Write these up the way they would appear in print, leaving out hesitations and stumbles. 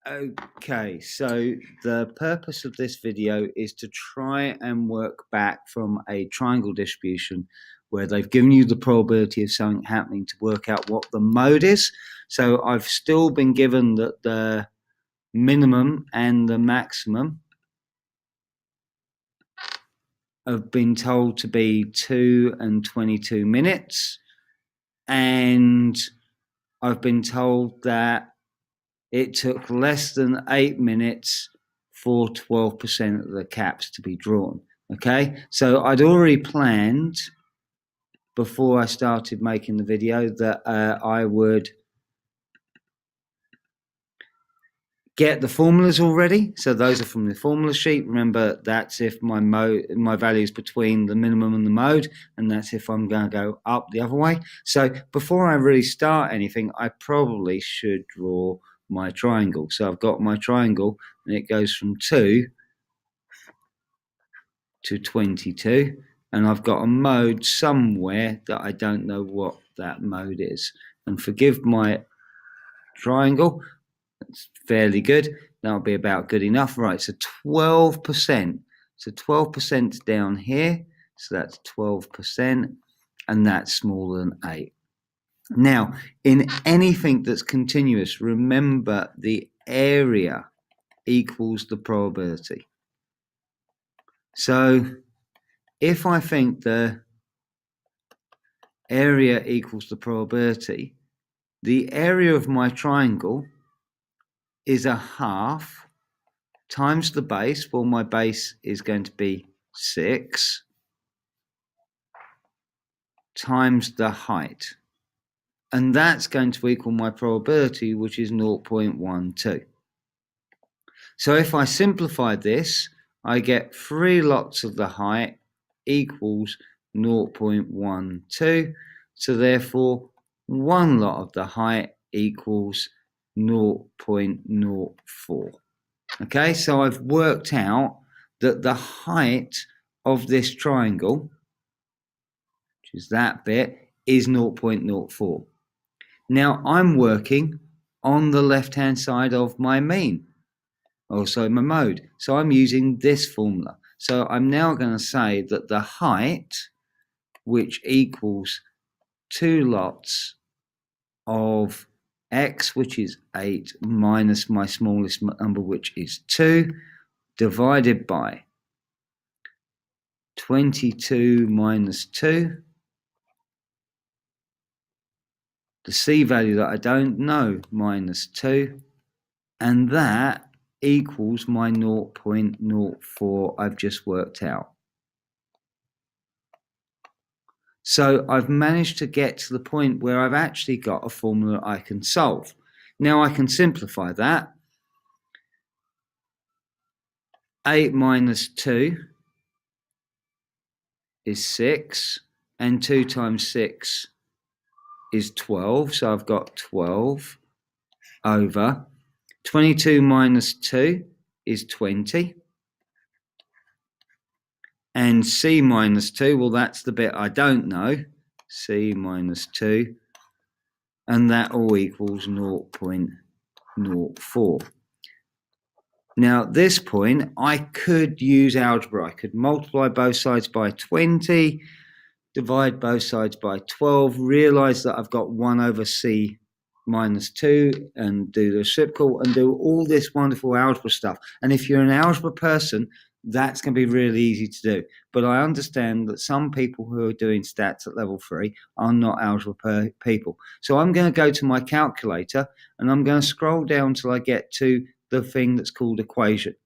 Okay, so the purpose of this video is to try and work back from a triangle distribution where they've given you the probability of something happening to work out what the mode is. So I've still been given that the minimum and the maximum have been told to be 2 and 22 minutes. And I've been told that it took less than 8 minutes for 12% of the caps to be drawn. Okay, so I'd already planned before I started making the video that I would get the formulas already. So those are from the formula sheet. Remember, that's if my value is between the minimum and the mode, and that's if I'm going to go up the other way. So before I really start anything, I probably should draw my triangle. So I've got my triangle, and it goes from 2 to 22, and I've got a mode somewhere that I don't know what that mode is. And forgive my triangle, it's fairly good. That'll be about good enough. Right, so 12%. So 12% down here, so that's 12%, and that's smaller than 8. Now, in anything that's continuous, remember the area equals the probability. So if I think the area equals the probability, the area of my triangle is a half times the base. Well, my base is going to be 6 times the height. And that's going to equal my probability, which is 0.12. So if I simplify this, I get 3 lots of the height equals 0.12. So therefore, 1 lot of the height equals 0.04. Okay, so I've worked out that the height of this triangle, which is that bit, is 0.04. Now I'm working on the left-hand side of my mean, also my mode. So I'm using this formula. So I'm now going to say that the height, which equals 2 lots of x, which is 8, minus my smallest number, which is 2, divided by 22 minus 2, the c value that I don't know, minus 2, and that equals my 0.04 I've just worked out. So I've managed to get to the point where I've actually got a formula I can solve. Now I can simplify that. 8 minus 2 is 6, and 2 times 6 is 12. So I've got 12 over 22 minus 2 is 20. And c minus 2, well, that's the bit I don't know. C minus 2. And that all equals 0.04. Now, at this point, I could use algebra. I could multiply both sides by 20, divide both sides by 12, realize that I've got 1 over c minus 2, and do the reciprocal, and do all this wonderful algebra stuff. And if you're an algebra person, that's going to be really easy to do. But I understand that some people who are doing stats at level 3 are not algebra people. So I'm going to go to my calculator, and I'm going to scroll down till I get to the thing that's called equation.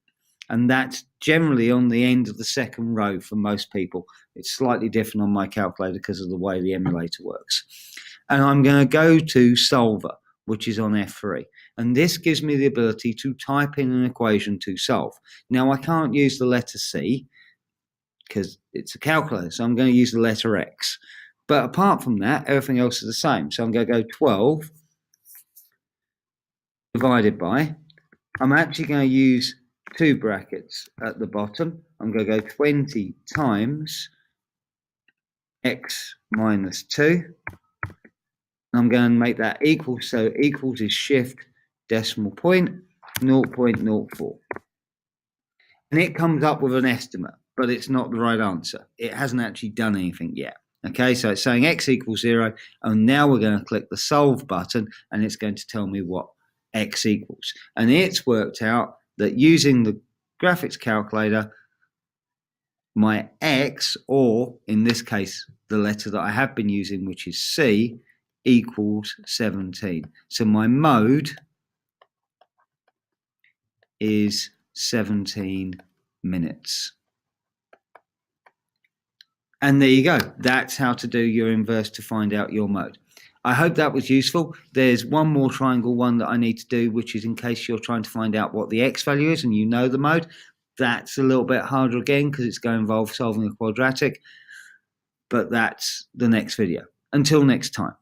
And that's generally on the end of the second row for most people. It's slightly different on my calculator because of the way the emulator works. And I'm going to go to solver, which is on F3. And this gives me the ability to type in an equation to solve. Now, I can't use the letter C because it's a calculator, so I'm going to use the letter X. But apart from that, everything else is the same. So I'm going to go 12 divided by, I'm actually going to use 2 brackets at the bottom. I'm going to go 20 times x minus 2. I'm going to make that equal, so equals is shift decimal point, 0.04. And it comes up with an estimate, but it's not the right answer. It hasn't actually done anything yet. Okay, so it's saying x equals 0, and now we're going to click the solve button, and it's going to tell me what x equals. And it's worked out that using the graphics calculator, my x, or in this case, the letter that I have been using, which is C, equals 17. So my mode is 17 minutes. And there you go. That's how to do your inverse to find out your mode. I hope that was useful. There's one more triangle one that I need to do, which is in case you're trying to find out what the x value is and you know the mode. That's a little bit harder again because it's going to involve solving a quadratic. But that's the next video. Until next time.